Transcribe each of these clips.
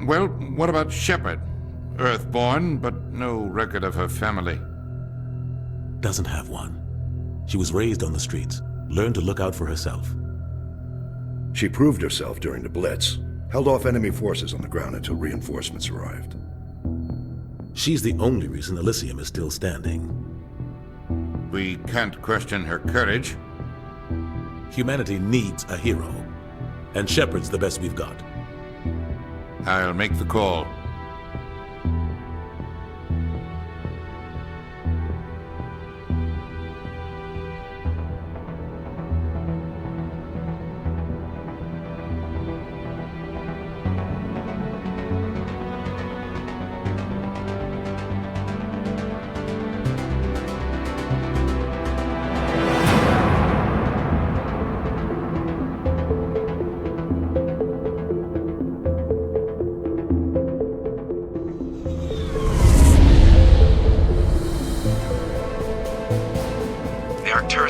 Well, what about Shepard? Earthborn, but no record of her family. Doesn't have one. She was raised on the streets, learned to look out for herself. She proved herself during the Blitz, held off enemy forces on the ground until reinforcements arrived. She's the only reason Elysium is still standing. We can't question her courage. Humanity needs a hero, and Shepard's the best we've got. I'll make the call.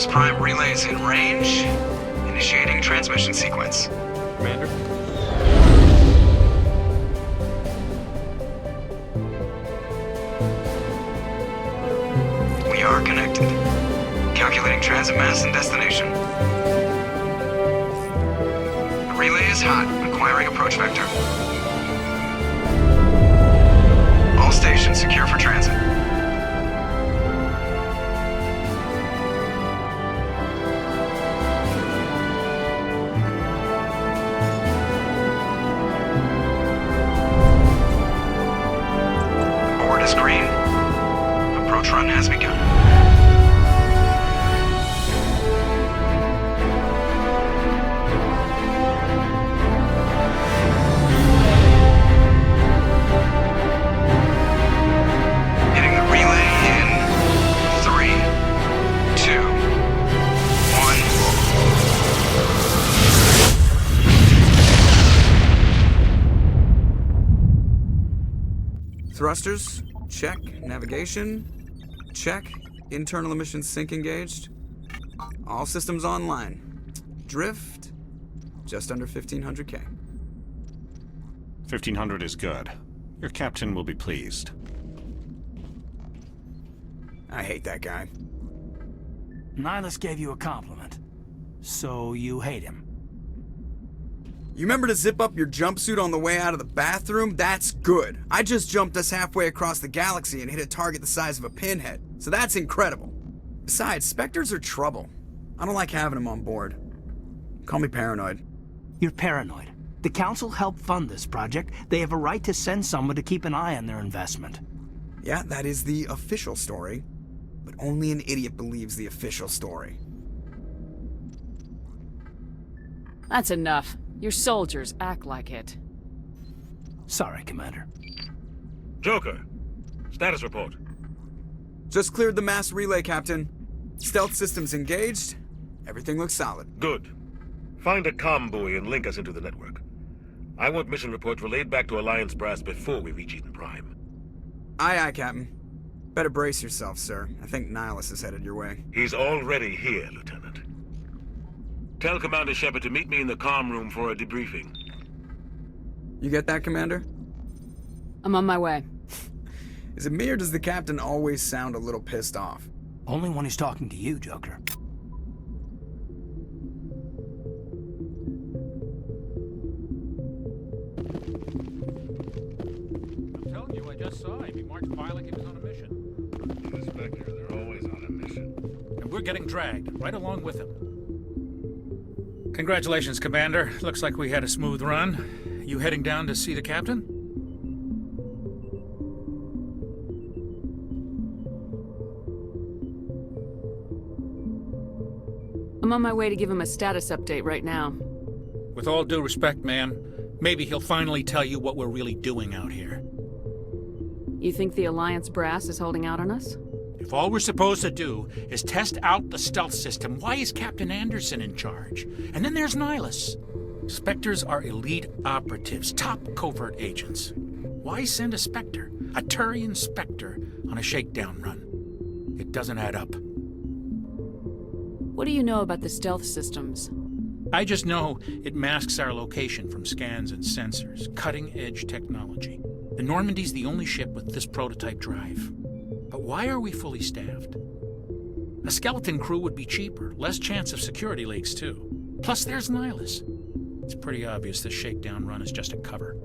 Prime relays in range. Initiating transmission sequence. Commander? We are connected. Calculating transit mass and destination. The relay is hot, acquiring approach vector. All stations secure for transit. Green. Approach run has begun. Hitting the relay in 3, 2, 1. Thrusters. Check. Navigation. Check. Internal emissions sync engaged. All systems online. Drift. Just under 1500K. 1500 is good. Your captain will be pleased. I hate that guy. Nihilus gave you a compliment. So you hate him. You remember to zip up your jumpsuit on the way out of the bathroom? That's good. I just jumped us halfway across the galaxy and hit a target the size of a pinhead. So that's incredible. Besides, Spectres are trouble. I don't like having them on board. Call me paranoid. You're paranoid. The Council helped fund this project. They have a right to send someone to keep an eye on their investment. Yeah, that is the official story. But only an idiot believes the official story. That's enough. Your soldiers act like it. Sorry, Commander. Joker, status report. Just cleared the mass relay, Captain. Stealth systems engaged. Everything looks solid. Good. Find a comm buoy and link us into the network. I want mission reports relayed back to Alliance brass before we reach Eden Prime. Aye, aye, Captain. Better brace yourself, sir. I think Nihilus is headed your way. He's already here, Lieutenant. Tell Commander Shepard to meet me in the comm room for a debriefing. You get that, Commander? I'm on my way. Is it me or does the Captain always sound a little pissed off? Only when he's talking to you, Joker. I'm telling you, I just saw him. He marched by like he was on a mission. Inspector, they're always on a mission. And we're getting dragged, right along with him. Congratulations, Commander. Looks like we had a smooth run. You heading down to see the Captain? I'm on my way to give him a status update right now. With all due respect, ma'am, maybe he'll finally tell you what we're really doing out here. You think the Alliance brass is holding out on us? If all we're supposed to do is test out the stealth system, why is Captain Anderson in charge? And then there's Nihilus. Spectres are elite operatives, top covert agents. Why send a Spectre, a Turian Spectre, on a shakedown run? It doesn't add up. What do you know about the stealth systems? I just know it masks our location from scans and sensors. Cutting-edge technology. The Normandy's the only ship with this prototype drive. But why are we fully staffed? A skeleton crew would be cheaper, less chance of security leaks too. Plus there's Nihilus. It's pretty obvious this shakedown run is just a cover.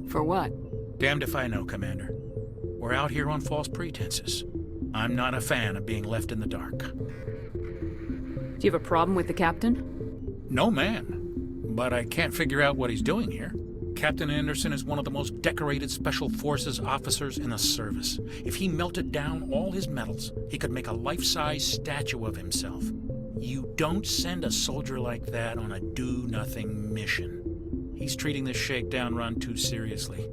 For what? Damned if I know, Commander. We're out here on false pretenses. I'm not a fan of being left in the dark. Do you have a problem with the captain? No, man. But I can't figure out what he's doing here. Captain Anderson is one of the most decorated Special Forces officers in the service. If he melted down all his medals, he could make a life-size statue of himself. You don't send a soldier like that on a do-nothing mission. He's treating this shakedown run too seriously.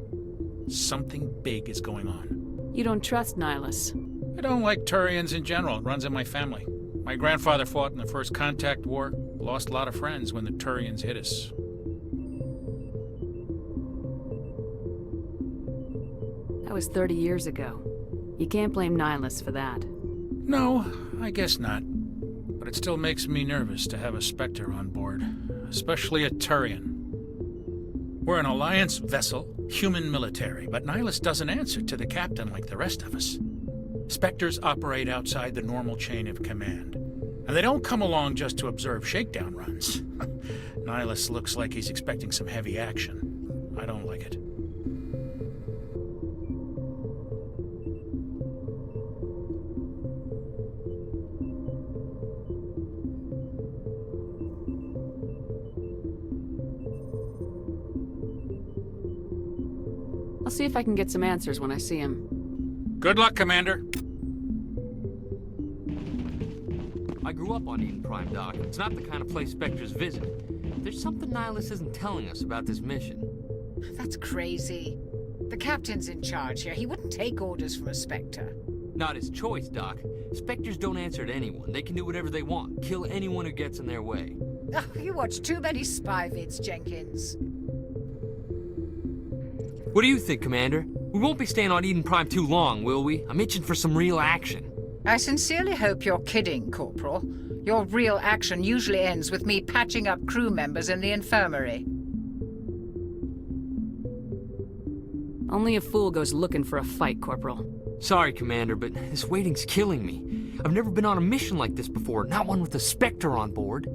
Something big is going on. You don't trust Nihilus. I don't like Turians in general. It runs in my family. My grandfather fought in the First Contact War. Lost a lot of friends when the Turians hit us. That was 30 years ago. You can't blame Nihilus for that. No, I guess not. But it still makes me nervous to have a Spectre on board. Especially a Turian. We're an Alliance vessel, human military, but Nihilus doesn't answer to the captain like the rest of us. Spectres operate outside the normal chain of command. And they don't come along just to observe shakedown runs. Nihilus looks like he's expecting some heavy action. I don't like it. I'll see if I can get some answers when I see him. Good luck, Commander. I grew up on Eden Prime, Doc. It's not the kind of place Spectres visit. There's something Nihilus isn't telling us about this mission. That's crazy. The captain's in charge here. He wouldn't take orders from a Spectre. Not his choice, Doc. Spectres don't answer to anyone. They can do whatever they want. Kill anyone who gets in their way. Oh, you watch too many spy vids, Jenkins. What do you think, Commander? We won't be staying on Eden Prime too long, will we? I'm itching for some real action. I sincerely hope you're kidding, Corporal. Your real action usually ends with me patching up crew members in the infirmary. Only a fool goes looking for a fight, Corporal. Sorry, Commander, but this waiting's killing me. I've never been on a mission like this before, not one with a Spectre on board.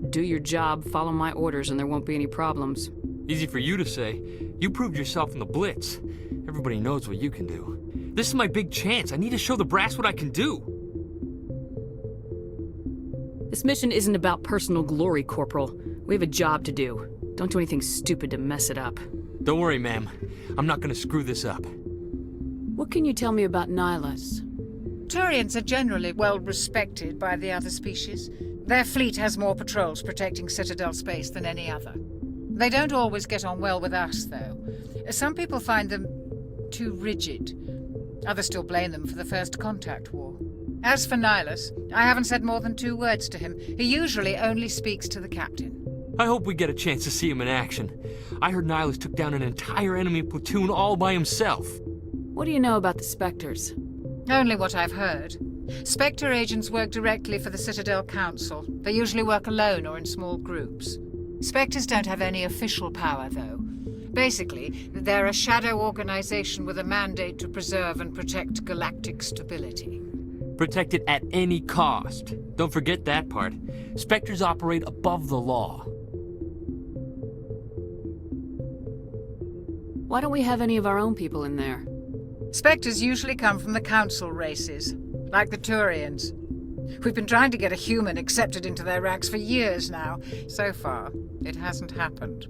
Do your job, follow my orders, and there won't be any problems. Easy for you to say. You proved yourself in the Blitz. Everybody knows what you can do. This is my big chance. I need to show the brass what I can do. This mission isn't about personal glory, Corporal. We have a job to do. Don't do anything stupid to mess it up. Don't worry, ma'am. I'm not gonna screw this up. What can you tell me about Nihilus? Turians are generally well respected by the other species. Their fleet has more patrols protecting Citadel space than any other. They don't always get on well with us, though. Some people find them too rigid. Others still blame them for the First Contact War. As for Nihilus, I haven't said more than 2 words to him. He usually only speaks to the captain. I hope we get a chance to see him in action. I heard Nihilus took down an entire enemy platoon all by himself. What do you know about the Spectres? Only what I've heard. Spectre agents work directly for the Citadel Council. They usually work alone or in small groups. Spectres don't have any official power, though. Basically, they're a shadow organization with a mandate to preserve and protect galactic stability. Protect it at any cost. Don't forget that part. Spectres operate above the law. Why don't we have any of our own people in there? Spectres usually come from the Council races, like the Turians. We've been trying to get a human accepted into their ranks for years now. So far, it hasn't happened.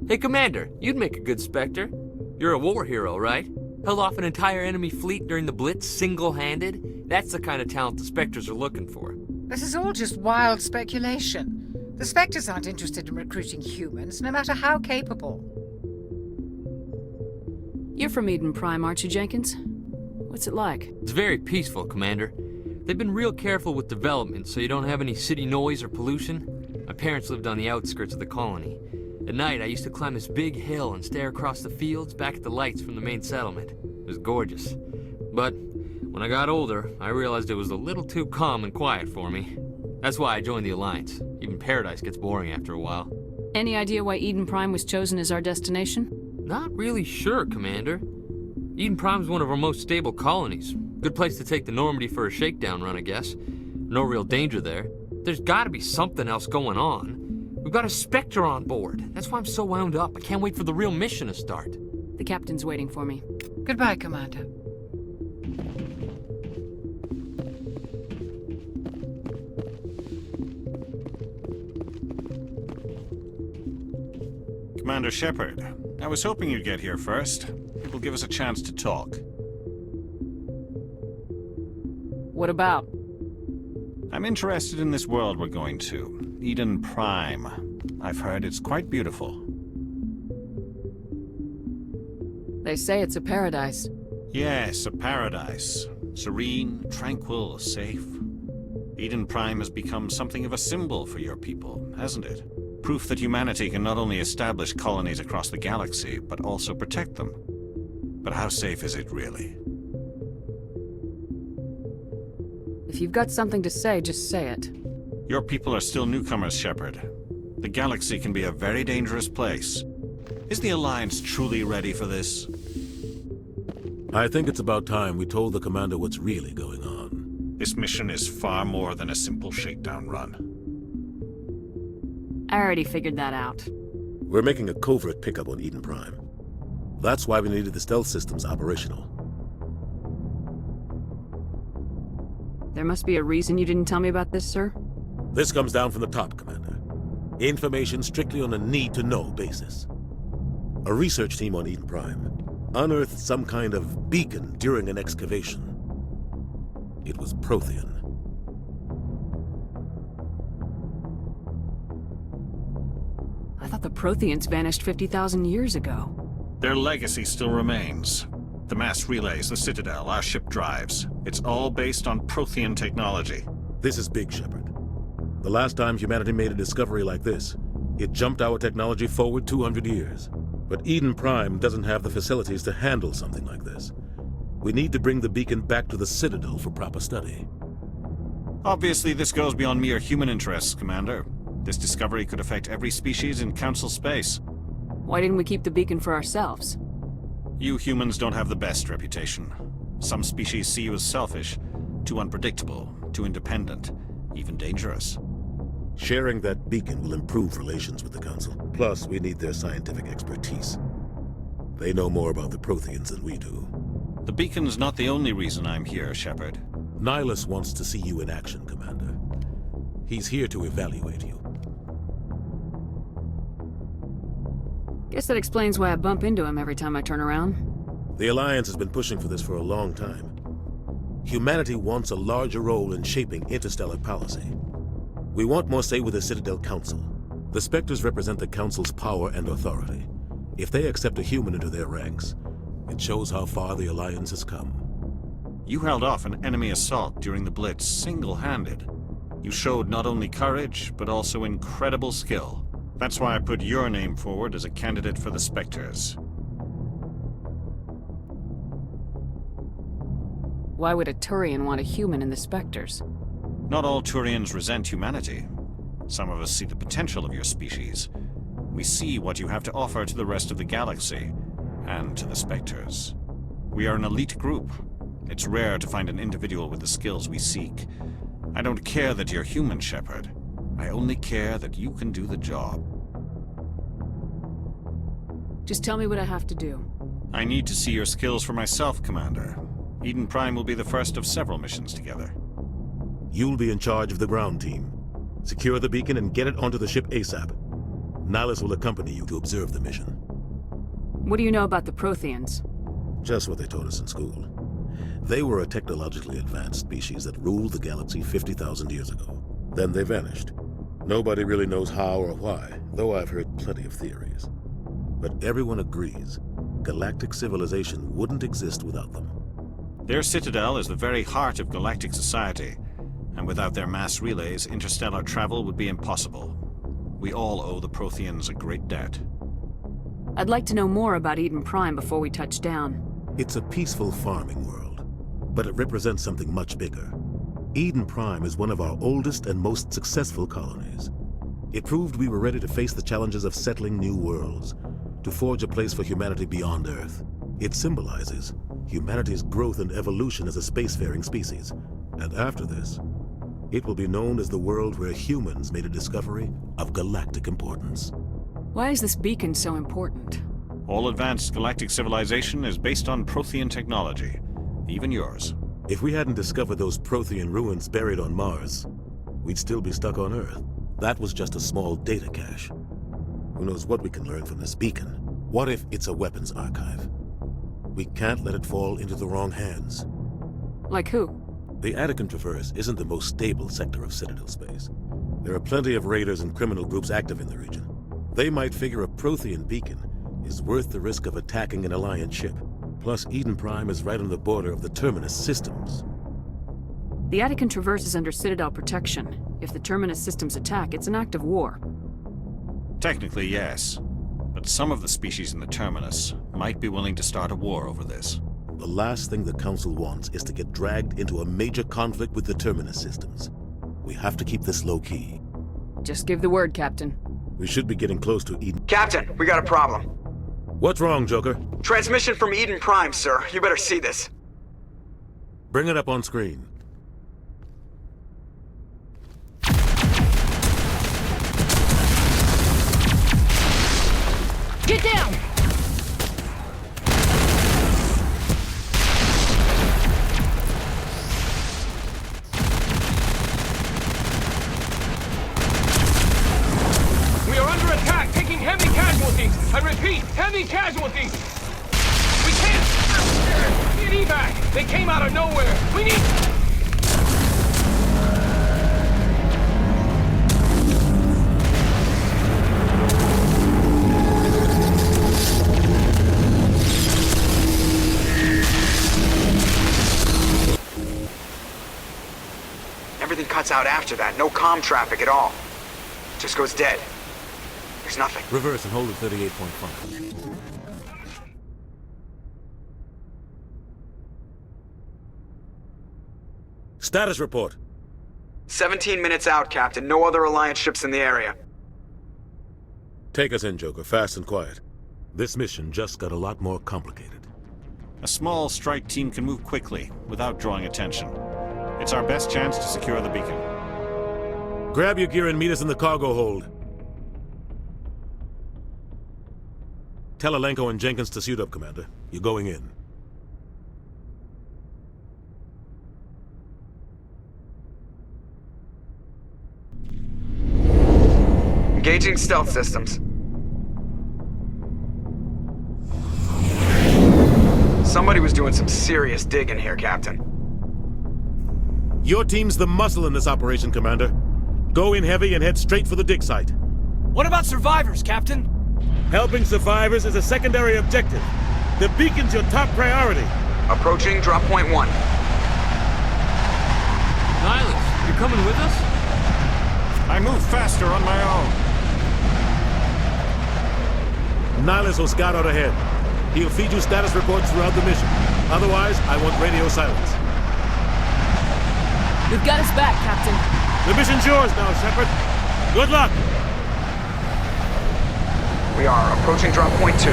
Hey, Commander, you'd make a good Spectre. You're a war hero, right? Held off an entire enemy fleet during the Blitz single-handed? That's the kind of talent the Spectres are looking for. This is all just wild speculation. The Spectres aren't interested in recruiting humans, no matter how capable. You're from Eden Prime, aren't you, Jenkins? What's it like? It's very peaceful, Commander. They've been real careful with development, so you don't have any city noise or pollution. My parents lived on the outskirts of the colony. At night, I used to climb this big hill and stare across the fields back at the lights from the main settlement. It was gorgeous. But When I got older, I realized it was a little too calm and quiet for me. That's why I joined the Alliance. Even Paradise gets boring after a while. Any idea why Eden Prime was chosen as our destination? Not really sure, Commander. Eden Prime's one of our most stable colonies. Good place to take the Normandy for a shakedown run, I guess. No real danger there. There's gotta be something else going on. We've got a Spectre on board. That's why I'm so wound up. I can't wait for the real mission to start. The captain's waiting for me. Goodbye, Commander. Commander Shepard, I was hoping you'd get here first. It will give us a chance to talk. What about? I'm interested in this world we're going to, Eden Prime. I've heard it's quite beautiful. They say it's a paradise. Yes, a paradise. Serene, tranquil, safe. Eden Prime has become something of a symbol for your people, hasn't it? Proof that humanity can not only establish colonies across the galaxy, but also protect them. But how safe is it, really? If you've got something to say, just say it. Your people are still newcomers, Shepard. The galaxy can be a very dangerous place. Is the Alliance truly ready for this? I think it's about time we told the Commander what's really going on. This mission is far more than a simple shakedown run. I already figured that out. We're making a covert pickup on Eden Prime. That's why we needed the stealth systems operational. There must be a reason you didn't tell me about this, sir? This comes down from the top, Commander. Information strictly on a need-to-know basis. A research team on Eden Prime unearthed some kind of beacon during an excavation. It was Prothean. I thought the Protheans vanished 50,000 years ago. Their legacy still remains. The mass relays, the Citadel, our ship drives. It's all based on Prothean technology. This is big, Shepard. The last time humanity made a discovery like this, it jumped our technology forward 200 years. But Eden Prime doesn't have the facilities to handle something like this. We need to bring the beacon back to the Citadel for proper study. Obviously, this goes beyond mere human interests, Commander. This discovery could affect every species in Council space. Why didn't we keep the beacon for ourselves? You humans don't have the best reputation. Some species see you as selfish, too unpredictable, too independent, even dangerous. Sharing that beacon will improve relations with the Council. Plus, we need their scientific expertise. They know more about the Protheans than we do. The beacon's not the only reason I'm here, Shepard. Nihilus wants to see you in action, Commander. He's here to evaluate you. Guess that explains why I bump into him every time I turn around. The Alliance has been pushing for this for a long time. Humanity wants a larger role in shaping interstellar policy. We want more say with the Citadel Council. The Spectres represent the Council's power and authority. If they accept a human into their ranks, it shows how far the Alliance has come. You held off an enemy assault during the Blitz single-handed. You showed not only courage, but also incredible skill. That's why I put your name forward as a candidate for the Spectres. Why would a Turian want a human in the Spectres? Not all Turians resent humanity. Some of us see the potential of your species. We see what you have to offer to the rest of the galaxy, and to the Spectres. We are an elite group. It's rare to find an individual with the skills we seek. I don't care that you're human, Shepard. I only care that you can do the job. Just tell me what I have to do. I need to see your skills for myself, Commander. Eden Prime will be the first of several missions together. You'll be in charge of the ground team. Secure the beacon and get it onto the ship ASAP. Nihilus will accompany you to observe the mission. What do you know about the Protheans? Just what they taught us in school. They were a technologically advanced species that ruled the galaxy 50,000 years ago. Then they vanished. Nobody really knows how or why, though I've heard plenty of theories. But everyone agrees, galactic civilization wouldn't exist without them. Their citadel is the very heart of galactic society, and without their mass relays, interstellar travel would be impossible. We all owe the Protheans a great debt. I'd like to know more about Eden Prime before we touch down. It's a peaceful farming world. but it represents something much bigger. Eden Prime is one of our oldest and most successful colonies. It proved we were ready to face the challenges of settling new worlds, to forge a place for humanity beyond Earth. It symbolizes humanity's growth and evolution as a spacefaring species. And after this, it will be known as the world where humans made a discovery of galactic importance. Why is this beacon so important? All advanced galactic civilization is based on Prothean technology, even yours. If we hadn't discovered those Prothean ruins buried on Mars, we'd still be stuck on Earth. That was just a small data cache. Who knows what we can learn from this beacon? What if it's a weapons archive? We can't let it fall into the wrong hands. Like who? The Attican Traverse isn't the most stable sector of Citadel space. There are plenty of raiders and criminal groups active in the region. They might figure a Prothean beacon is worth the risk of attacking an Alliance ship. Plus, Eden Prime is right on the border of the Terminus systems. The Attican Traverse is under Citadel protection. If the Terminus systems attack, it's an act of war. Technically, yes. But some of the species in the Terminus might be willing to start a war over this. The last thing the Council wants is to get dragged into a major conflict with the Terminus systems. We have to keep this low-key. Just give the word, Captain. We should be getting close to Eden. Captain, we got a problem. What's wrong, Joker? Transmission from Eden Prime, sir. You better see this. Bring it up on screen. Get down! We are under attack, taking heavy casualties. I repeat, heavy casualties. We can't get evac. They came out of nowhere. We need... Everything cuts out after that. No comm traffic at all. Just goes dead. There's nothing. Reverse and hold at 38.5. Status report. 17 minutes out, Captain. No other Alliance ships in the area. Take us in, Joker, fast and quiet. This mission just got a lot more complicated. A small strike team can move quickly, without drawing attention. It's our best chance to secure the beacon. Grab your gear and meet us in the cargo hold. Tell Alenko and Jenkins to suit up, Commander. You're going in. Engaging stealth systems. Somebody was doing some serious digging here, Captain. Your team's the muscle in this operation, Commander. Go in heavy and head straight for the dig site. What about survivors, Captain? Helping survivors is a secondary objective. The beacon's your top priority. Approaching drop point 1. Nihilus, you're coming with us? I move faster on my own. Nihilus will scout out ahead. He'll feed you status reports throughout the mission. Otherwise, I want radio silence. You've got us back, Captain. The mission's yours now, Shepard. Good luck! We are approaching drop point 2.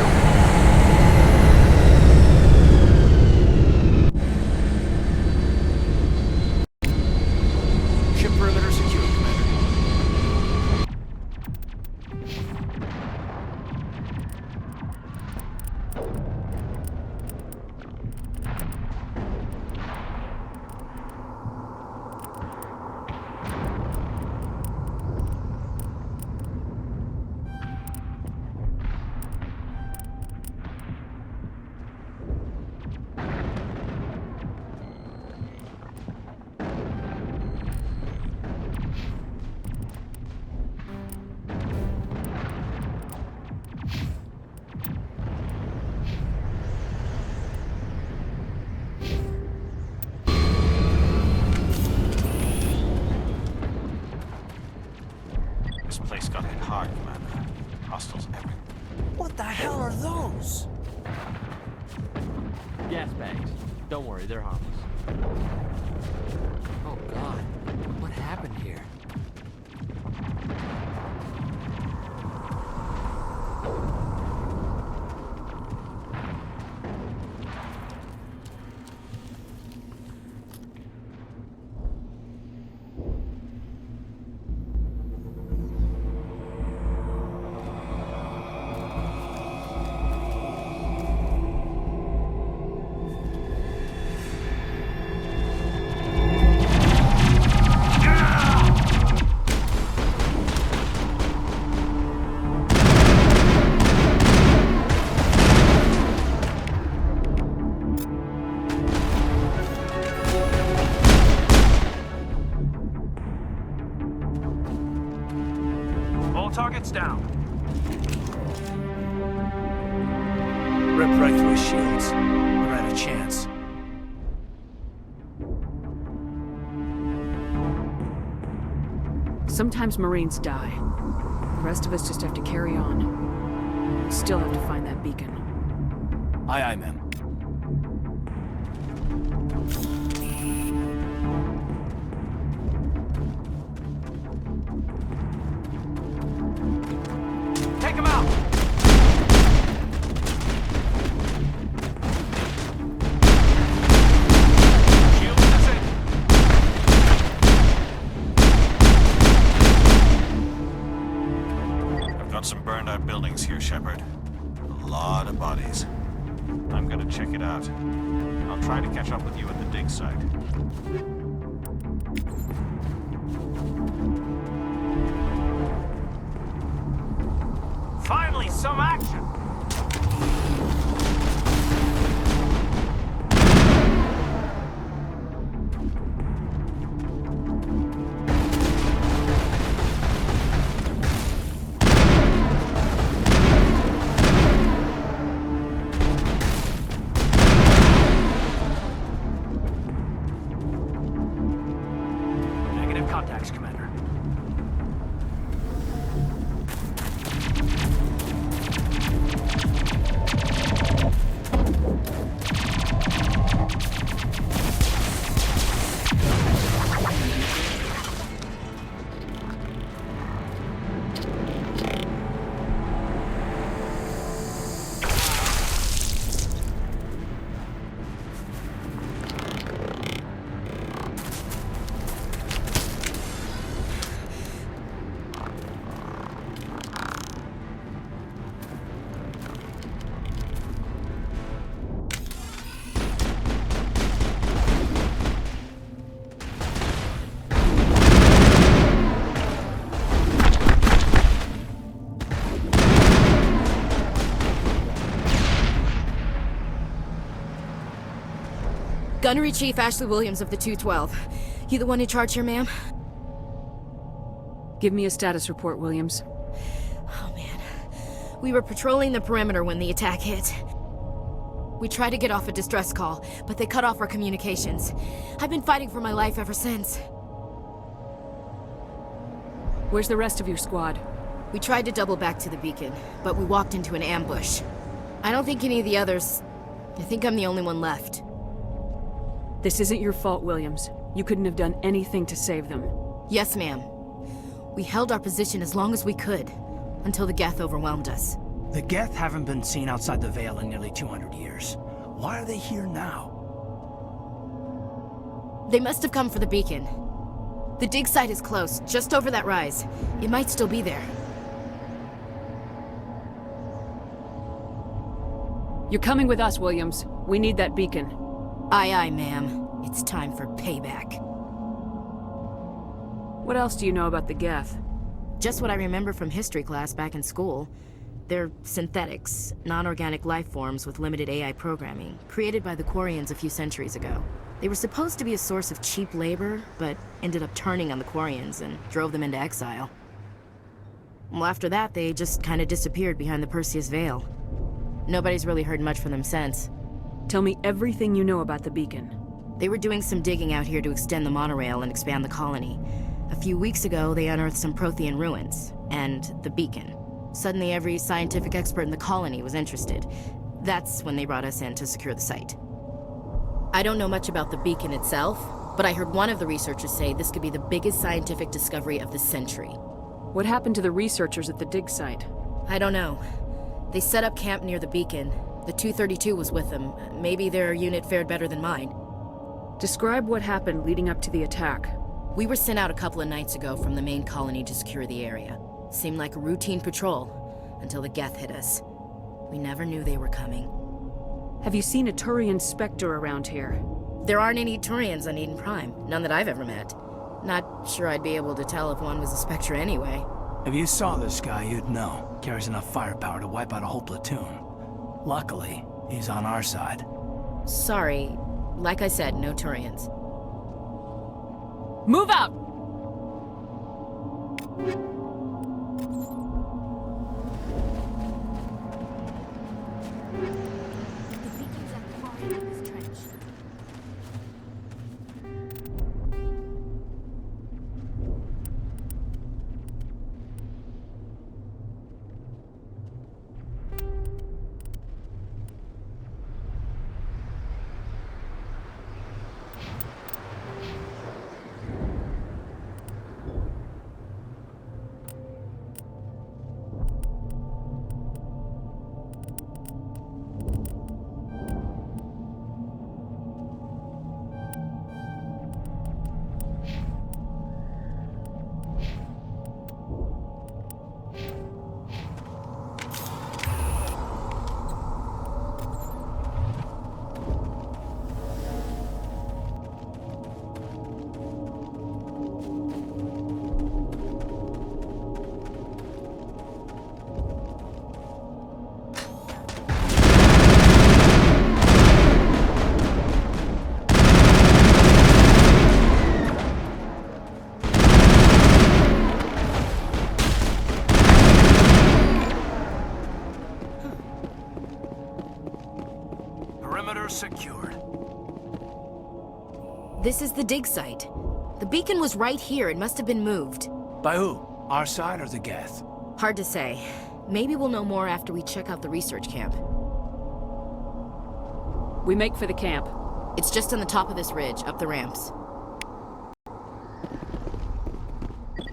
Ship perimeter secure, Commander. This place got hit hard, Commander. Hostiles everywhere. What the hell are those? Gas bags. Don't worry, they're harmless. Oh God, what happened here? Targets down. Ripped right through his shields. Never had a chance. Sometimes Marines die. The rest of us just have to carry on. We still have to find that beacon. Aye, aye, ma'am. Take him out! Shield missing. I've got some burned out buildings here, Shepard. A lot of bodies. I'm gonna check it out. I'll try to catch up with you at the dig site. Finally, some action! Negative contacts, Commander. Gunnery Chief Ashley Williams of the 212. You the one in charge here, ma'am? Give me a status report, Williams. Oh, man. We were patrolling the perimeter when the attack hit. We tried to get off a distress call, but they cut off our communications. I've been fighting for my life ever since. Where's the rest of your squad? We tried to double back to the beacon, but we walked into an ambush. I don't think any of the others... I think I'm the only one left. This isn't your fault, Williams. You couldn't have done anything to save them. Yes, ma'am. We held our position as long as we could, until the Geth overwhelmed us. The Geth haven't been seen outside the Veil in nearly 200 years. Why are they here now? They must have come for the beacon. The dig site is close, just over that rise. It might still be there. You're coming with us, Williams. We need that beacon. Aye, aye, ma'am. It's time for payback. What else do you know about the Geth? Just what I remember from history class back in school. They're synthetics, non-organic life forms with limited AI programming, created by the Quarians a few centuries ago. They were supposed to be a source of cheap labor, but ended up turning on the Quarians and drove them into exile. Well, after that, they just kind of disappeared behind the Perseus Veil. Nobody's really heard much from them since. Tell me everything you know about the beacon. They were doing some digging out here to extend the monorail and expand the colony. A few weeks ago, they unearthed some Prothean ruins, and the beacon. Suddenly, every scientific expert in the colony was interested. That's when they brought us in to secure the site. I don't know much about the beacon itself, but I heard one of the researchers say this could be the biggest scientific discovery of the century. What happened to the researchers at the dig site? I don't know. They set up camp near the beacon. The 232 was with them. Maybe their unit fared better than mine. Describe what happened leading up to the attack. We were sent out a couple of nights ago from the main colony to secure the area. Seemed like a routine patrol, until the Geth hit us. We never knew they were coming. Have you seen a Turian Spectre around here? There aren't any Turians on Eden Prime. None that I've ever met. Not sure I'd be able to tell if one was a Spectre anyway. If you saw this guy, you'd know. Carries enough firepower to wipe out a whole platoon. Luckily, he's on our side. Sorry. Like I said, no Turians. Move out! Secured. This is the dig site. The beacon was right here. It must have been moved. By who? Our side or the Geth? Hard to say. Maybe we'll know more after we check out the research camp. We make for the camp. It's just on the top of this ridge, up the ramps.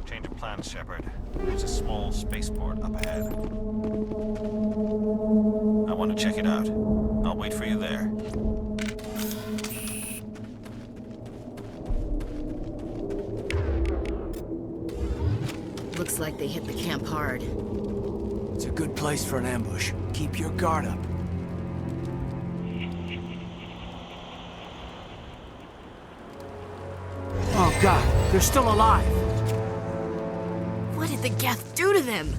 Change of plans, Shepard. There's a small spaceport up ahead. I want to check it out. I'll wait for you there. Looks like they hit the camp hard. It's a good place for an ambush. Keep your guard up. Oh God, they're still alive! What did the Geth do to them?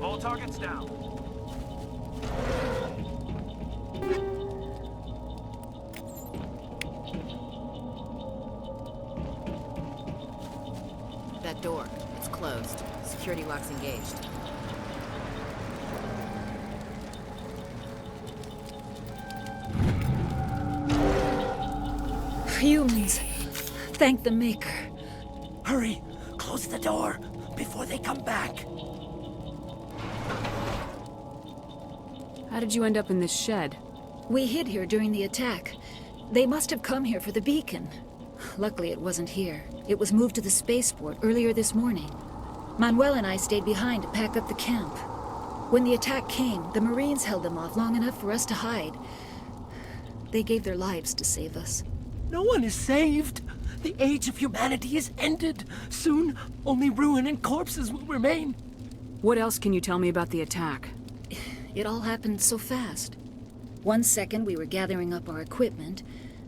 All targets down. That door, it's closed. Security lock's engaged. Humans. Thank the Maker. Hurry! Close the door before they come back. How did you end up in this shed? We hid here during the attack. They must have come here for the beacon. Luckily, it wasn't here. It was moved to the spaceport earlier this morning. Manuel and I stayed behind to pack up the camp. When the attack came, the Marines held them off long enough for us to hide. They gave their lives to save us. No one is saved. The age of humanity is ended. Soon, only ruin and corpses will remain. What else can you tell me about the attack? It all happened so fast. 1 second we were gathering up our equipment.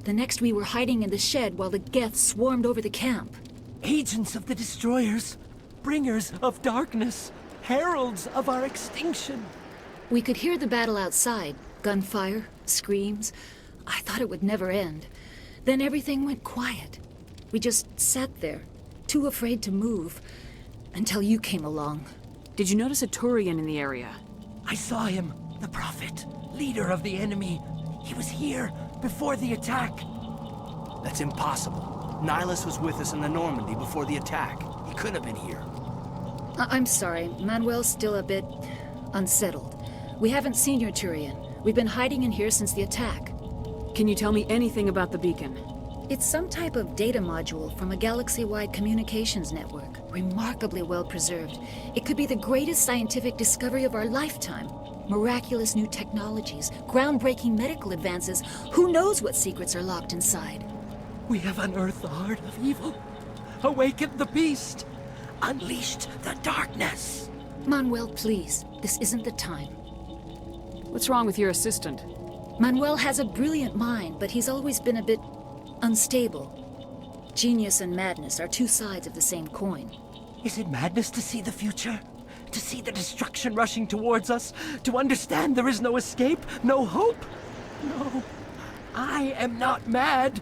The next we were hiding in the shed while the Geth swarmed over the camp. Agents of the Destroyers. Bringers of darkness. Heralds of our extinction. We could hear the battle outside. Gunfire, screams. I thought it would never end. Then everything went quiet. We just sat there, too afraid to move, until you came along. Did you notice a Turian in the area? I saw him, the Prophet, leader of the enemy. He was here before the attack. That's impossible. Nihilus was with us in the Normandy before the attack. He couldn't have been here. I'm sorry, Manuel's still a bit unsettled. We haven't seen your Turian. We've been hiding in here since the attack. Can you tell me anything about the beacon? It's some type of data module from a galaxy-wide communications network. Remarkably well preserved. It could be the greatest scientific discovery of our lifetime. Miraculous new technologies, groundbreaking medical advances. Who knows what secrets are locked inside? We have unearthed the heart of evil, awakened the beast, unleashed the darkness. Manuel, please. This isn't the time. What's wrong with your assistant? Manuel has a brilliant mind, but he's always been a bit unstable. Genius and madness are two sides of the same coin. Is it madness to see the future? To see the destruction rushing towards us? To understand there is no escape? No hope? No. I am not mad.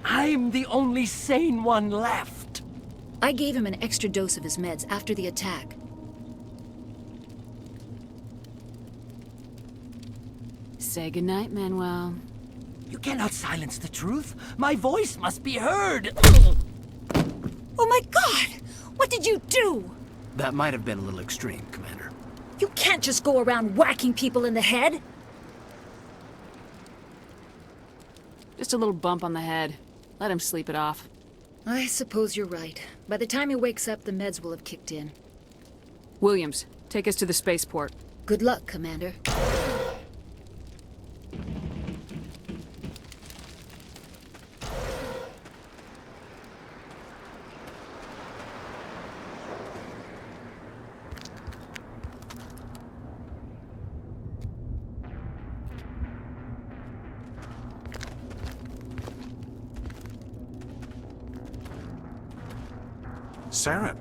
I'm the only sane one left. I gave him an extra dose of his meds after the attack. Say goodnight, Manuel. You cannot silence the truth. My voice must be heard. Oh my God! What did you do? That might have been a little extreme, Commander. You can't just go around whacking people in the head. Just a little bump on the head. Let him sleep it off. I suppose you're right. By the time he wakes up, the meds will have kicked in. Williams, take us to the spaceport. Good luck, Commander. Saren.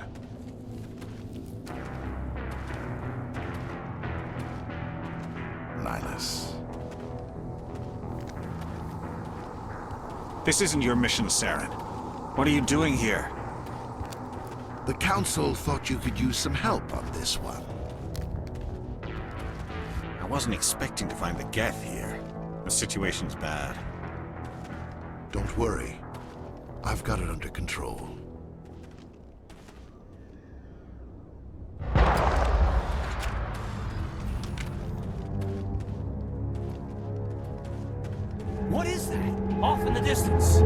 Nihilus. This isn't your mission, Saren. What are you doing here? The Council thought you could use some help on this one. I wasn't expecting to find the Geth here. The situation's bad. Don't worry. I've got it under control. What is that? Off in the distance.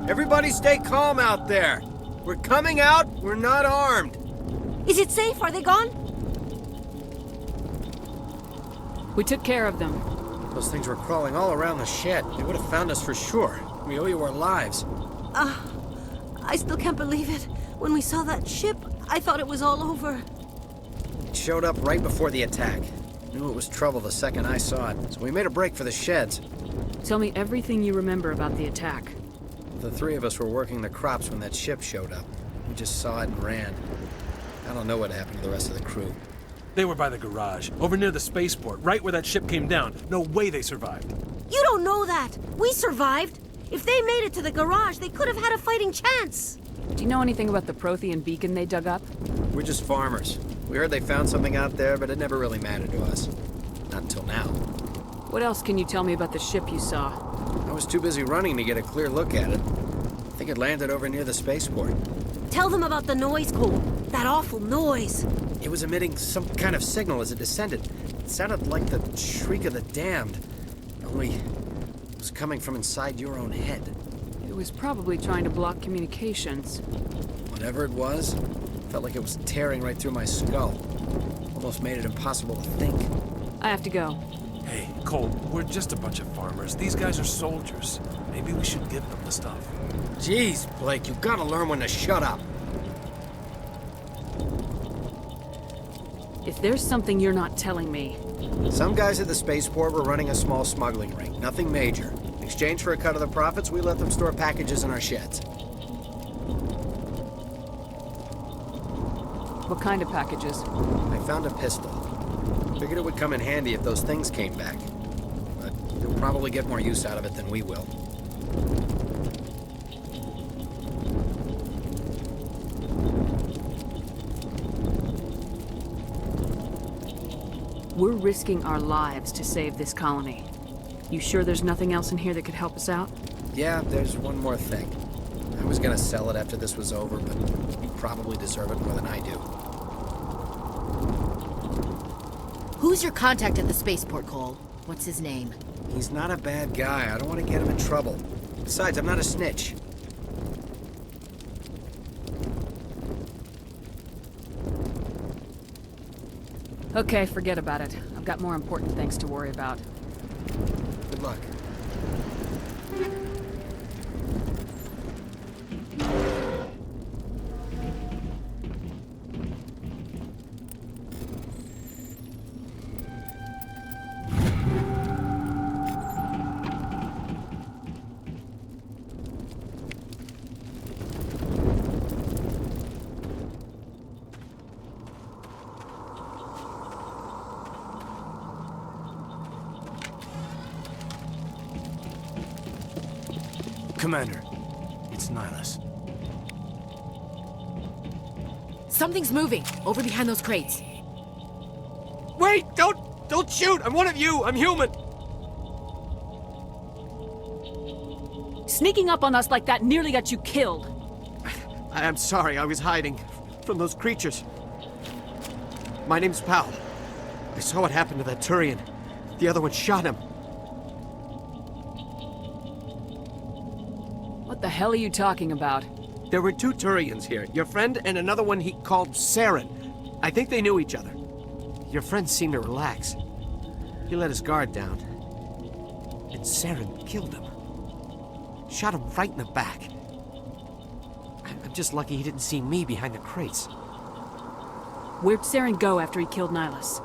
Everybody stay calm out there. We're coming out, we're not armed. Is it safe? Are they gone? We took care of them. Those things were crawling all around the shed. They would have found us for sure. We owe you our lives. I still can't believe it. When we saw that ship, I thought it was all over. It showed up right before the attack. Knew it was trouble the second I saw it, so we made a break for the sheds. Tell me everything you remember about the attack. The three of us were working the crops when that ship showed up. We just saw it and ran. I don't know what happened to the rest of the crew. They were by the garage, over near the spaceport, right where that ship came down. No way they survived. You don't know that. We survived. If they made it to the garage, they could have had a fighting chance. Do you know anything about the Prothean beacon they dug up? We're just farmers. We heard they found something out there, but it never really mattered to us. Not until now. What else can you tell me about the ship you saw? I was too busy running to get a clear look at it. I think it landed over near the spaceport. Tell them about the noise, Cole. That awful noise. It was emitting some kind of signal as it descended. It sounded like the shriek of the damned. Only it was coming from inside your own head. It was probably trying to block communications. Whatever it was, felt like it was tearing right through my skull. Almost made it impossible to think. I have to go. Hey, Cole, we're just a bunch of farmers. These guys are soldiers. Maybe we should give them the stuff. Jeez, Blake, you gotta learn when to shut up. If there's something you're not telling me... Some guys at the spaceport were running a small smuggling ring. Nothing major. In exchange for a cut of the profits, we let them store packages in our sheds. What kind of packages? I found a pistol. Figured it would come in handy if those things came back. But they'll probably get more use out of it than we will. We're risking our lives to save this colony. You sure there's nothing else in here that could help us out? Yeah, there's one more thing. I was gonna sell it after this was over, but you probably deserve it more than I do. Who's your contact at the spaceport, Cole? What's his name? He's not a bad guy. I don't want to get him in trouble. Besides, I'm not a snitch. Okay, forget about it. I've got more important things to worry about. Good luck. Commander, it's Nihilus. Something's moving, over behind those crates. Wait! Don't shoot! I'm one of you! I'm human! Sneaking up on us like that nearly got you killed. I'm sorry, I was hiding from those creatures. My name's Powell. I saw what happened to that Turian. The other one shot him. What the hell are you talking about? There were two Turians here. Your friend and another one he called Saren. I think they knew each other. Your friend seemed to relax. He let his guard down. And Saren killed him. Shot him right in the back. I'm just lucky he didn't see me behind the crates. Where'd Saren go after he killed Nihilus?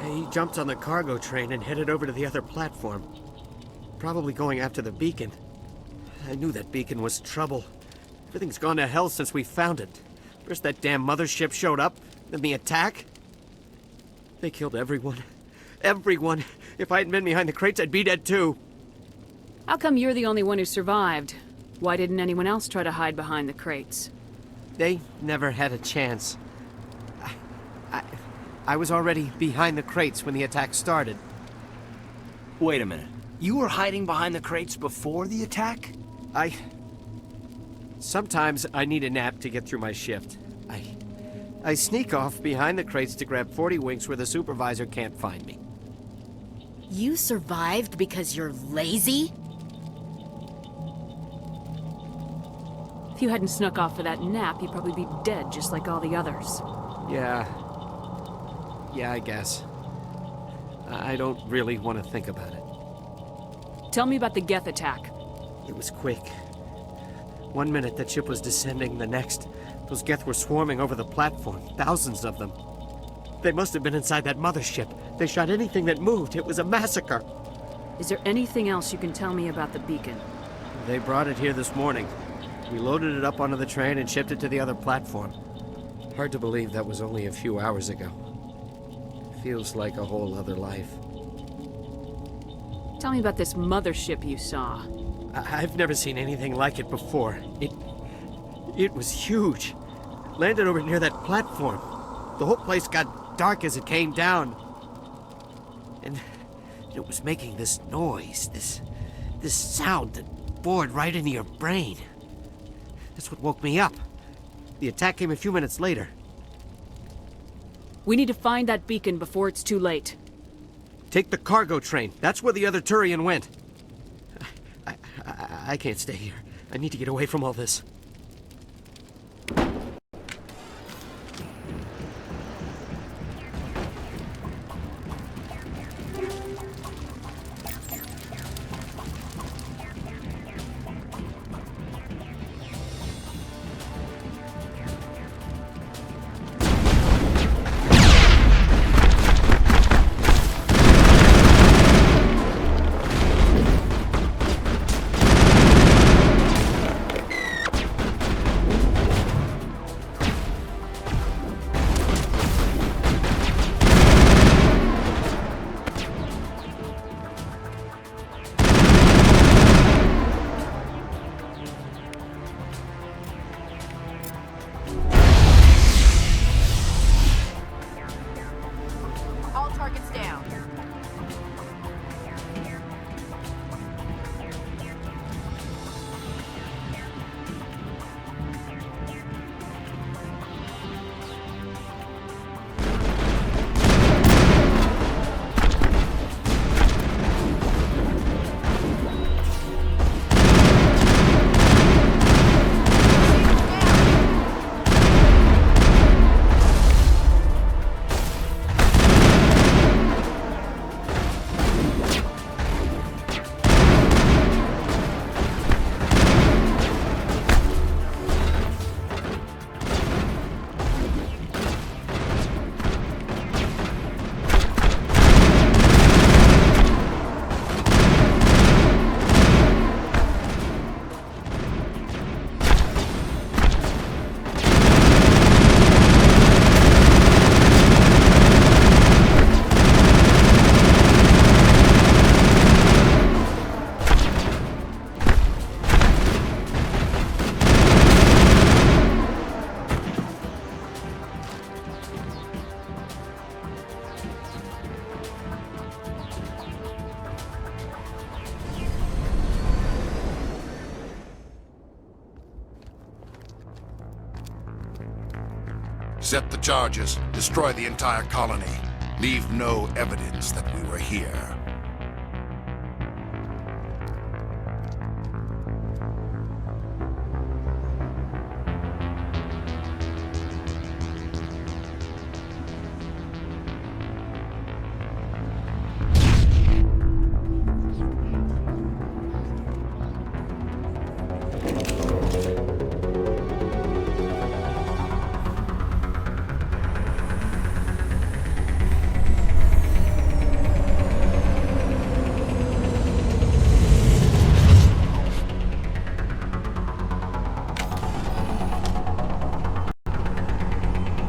He jumped on the cargo train and headed over to the other platform. Probably going after the beacon. I knew that beacon was trouble. Everything's gone to hell since we found it. First that damn mothership showed up, then the attack. They killed everyone. Everyone. If I hadn't been behind the crates, I'd be dead too. How come you're the only one who survived? Why didn't anyone else try to hide behind the crates? They never had a chance. I was already behind the crates when the attack started. Wait a minute. You were hiding behind the crates before the attack? Sometimes I need a nap to get through my shift. I sneak off behind the crates to grab 40 winks where the supervisor can't find me. You survived because you're lazy? If you hadn't snuck off for that nap, you'd probably be dead just like all the others. Yeah, I guess. I don't really want to think about it. Tell me about the Geth attack. It was quick. 1 minute that ship was descending, the next, those Geth were swarming over the platform. Thousands of them. They must have been inside that mothership. They shot anything that moved. It was a massacre. Is there anything else you can tell me about the beacon? They brought it here this morning. We loaded it up onto the train and shipped it to the other platform. Hard to believe that was only a few hours ago. Feels like a whole other life. Tell me about this mothership you saw. I've never seen anything like it before. It was huge. Landed over near that platform. The whole place got dark as it came down. And it was making this noise, this sound that bored right into your brain. That's what woke me up. The attack came a few minutes later. We need to find that beacon before it's too late. Take the cargo train. That's where the other Turian went. I can't stay here. I need to get away from all this. Set the charges. Destroy the entire colony. Leave no evidence that we were here.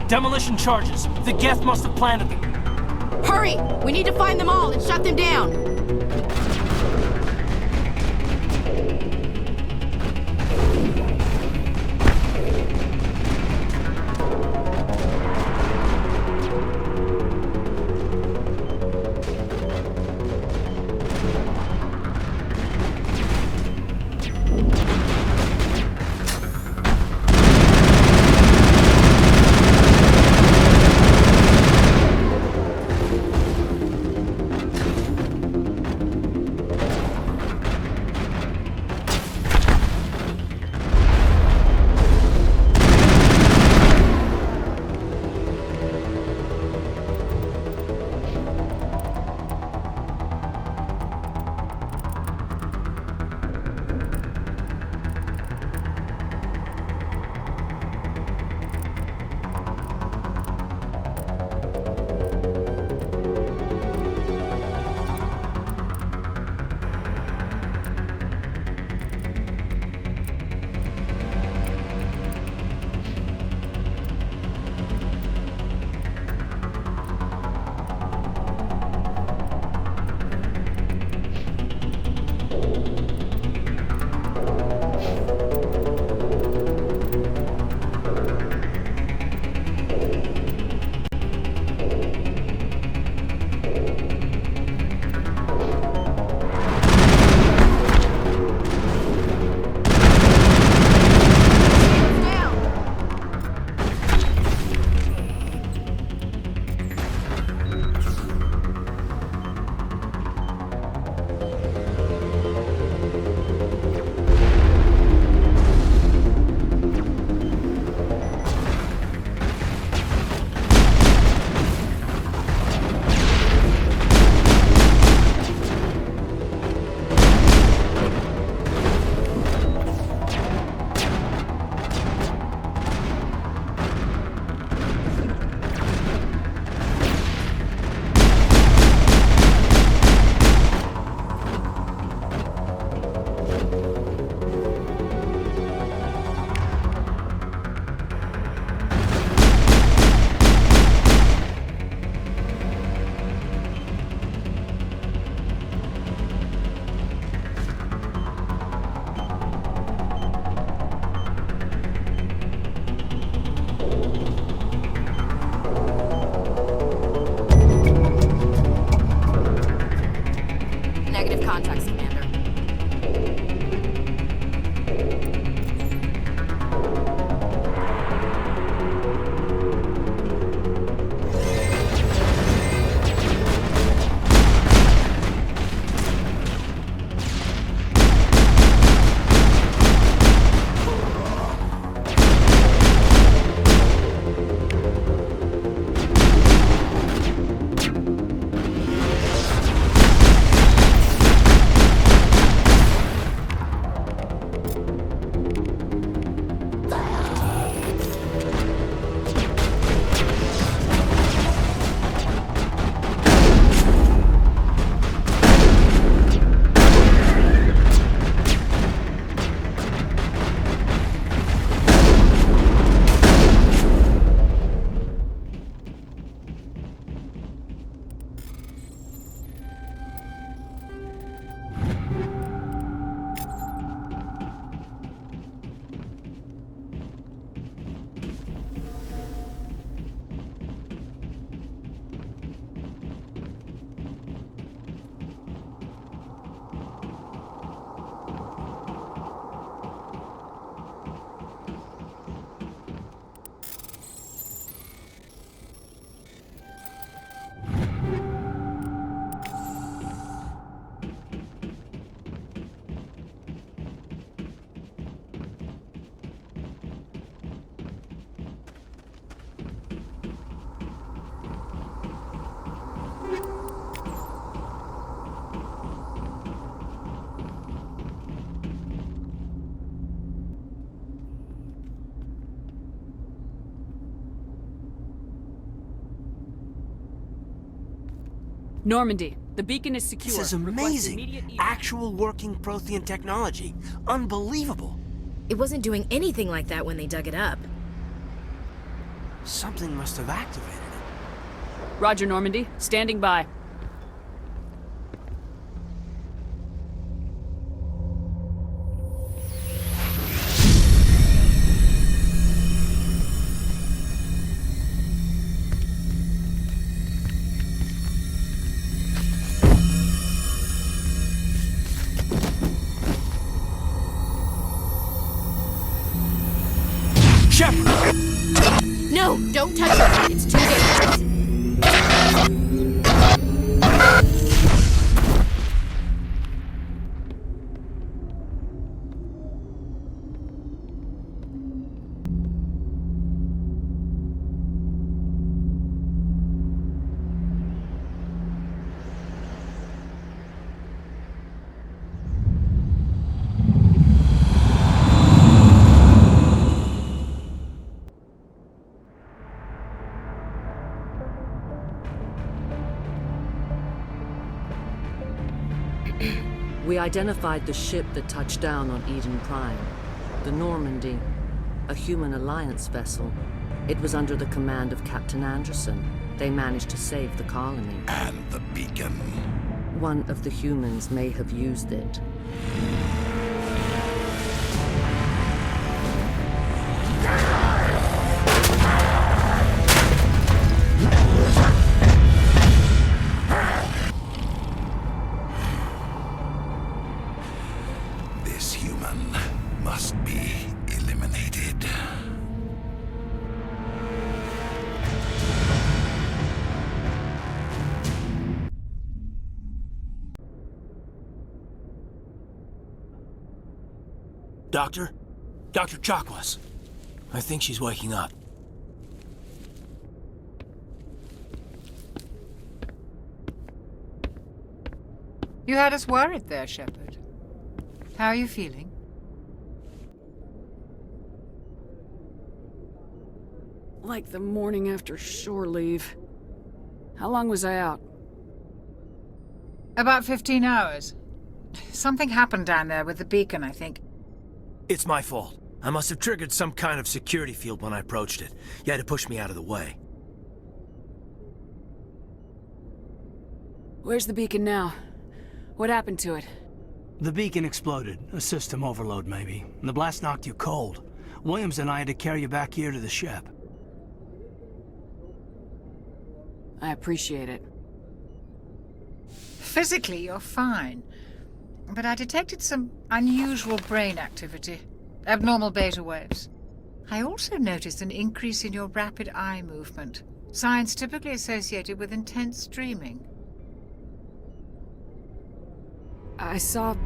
Demolition charges. The Geth must have planted them. Hurry! We need to find them all and shut them down! Normandy, the beacon is secure. This is Request amazing. immediate evac. Actual working Prothean technology. Unbelievable. It wasn't doing anything like that when they dug it up. Something must have activated it. Roger, Normandy. Standing by. No, don't touch it. It's too dangerous. We identified the ship that touched down on Eden Prime. The Normandy, a human alliance vessel. It was under the command of Captain Anderson. They managed to save the colony. And the beacon. One of the humans may have used it. This human must be eliminated. Doctor? Dr. Chakwas. I think she's waking up. You had us worried there, Shepard. How are you feeling? Like the morning after shore leave. How long was I out? About 15 hours. Something happened down there with the beacon, I think. It's my fault. I must have triggered some kind of security field when I approached it. You had to push me out of the way. Where's the beacon now? What happened to it? The beacon exploded. A system overload, maybe. The blast knocked you cold. Williams and I had to carry you back here to the ship. I appreciate it. Physically, you're fine. But I detected some unusual brain activity. Abnormal beta waves. I also noticed an increase in your rapid eye movement. Signs typically associated with intense dreaming. I saw...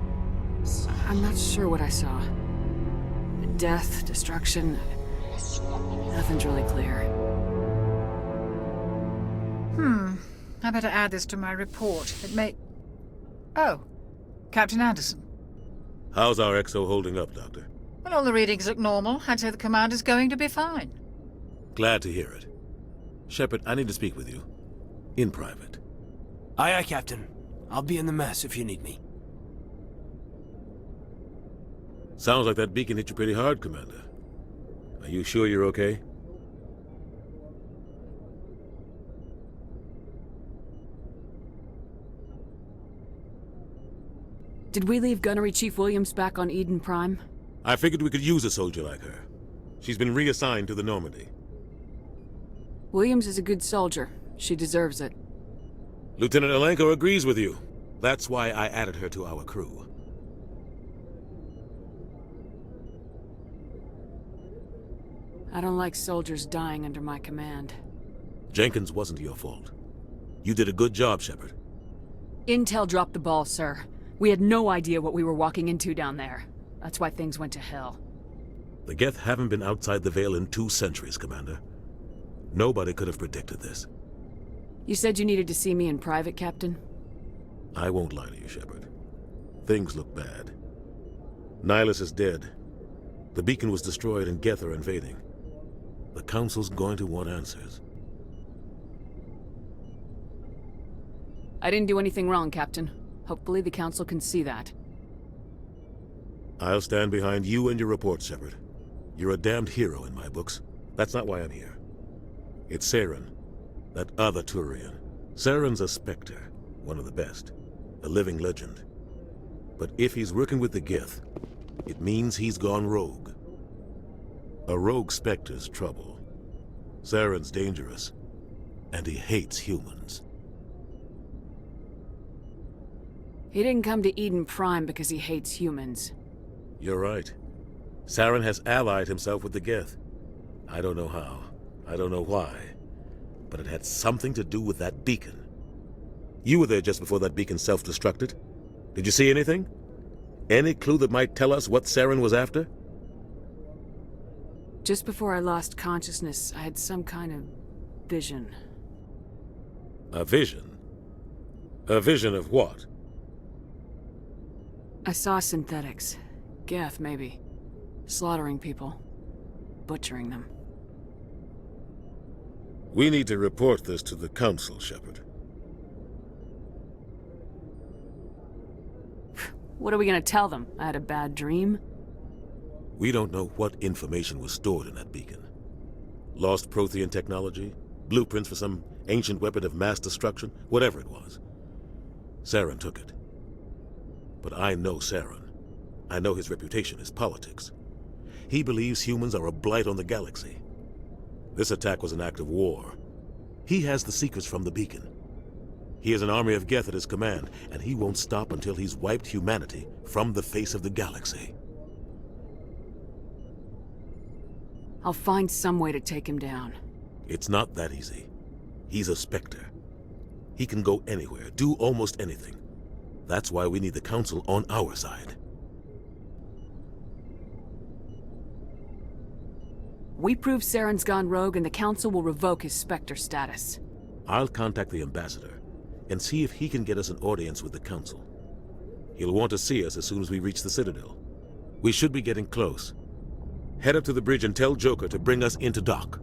I'm not sure what I saw. Death, destruction... Nothing's really clear. I better add this to my report. It may... Oh. Captain Anderson. How's our XO holding up, Doctor? Well, all the readings look normal. I'd say the commander's going to be fine. Glad to hear it. Shepard, I need to speak with you. In private. Aye, aye, Captain. I'll be in the mess if you need me. Sounds like that beacon hit you pretty hard, Commander. Are you sure you're okay? Did we leave Gunnery Chief Williams back on Eden Prime? I figured we could use a soldier like her. She's been reassigned to the Normandy. Williams is a good soldier. She deserves it. Lieutenant Alenko agrees with you. That's why I added her to our crew. I don't like soldiers dying under my command. Jenkins wasn't your fault. You did a good job, Shepard. Intel dropped the ball, sir. We had no idea what we were walking into down there. That's why things went to hell. The Geth haven't been outside the Veil in 2 centuries, Commander. Nobody could have predicted this. You said you needed to see me in private, Captain? I won't lie to you, Shepard. Things look bad. Nihilus is dead. The beacon was destroyed and Geth are invading. The Council's going to want answers. I didn't do anything wrong, Captain. Hopefully the Council can see that. I'll stand behind you and your report, Shepard. You're a damned hero in my books. That's not why I'm here. It's Saren, that other Turian. Saren's a Spectre, one of the best, a living legend. But if he's working with the Gith, it means he's gone rogue. A rogue Spectre's trouble. Saren's dangerous, and he hates humans. He didn't come to Eden Prime because he hates humans. You're right. Saren has allied himself with the Gith. I don't know how. I don't know why. But it had something to do with that beacon. You were there just before that beacon self-destructed. Did you see anything? Any clue that might tell us what Saren was after? Just before I lost consciousness, I had some kind of vision. A vision? A vision of what? I saw synthetics. Geth, maybe. Slaughtering people. Butchering them. We need to report this to the Council, Shepard. What are we gonna tell them? I had a bad dream? We don't know what information was stored in that beacon. Lost Prothean technology? Blueprints for some ancient weapon of mass destruction? Whatever it was. Saren took it. But I know Saren. I know his reputation is politics. He believes humans are a blight on the galaxy. This attack was an act of war. He has the secrets from the beacon. He has an army of Geth at his command, and he won't stop until he's wiped humanity from the face of the galaxy. I'll find some way to take him down. It's not that easy. He's a Spectre. He can go anywhere, do almost anything. That's why we need the Council on our side. We prove Saren's gone rogue and the Council will revoke his Spectre status. I'll contact the Ambassador and see if he can get us an audience with the Council. He'll want to see us as soon as we reach the Citadel. We should be getting close. Head up to the bridge and tell Joker to bring us into dock.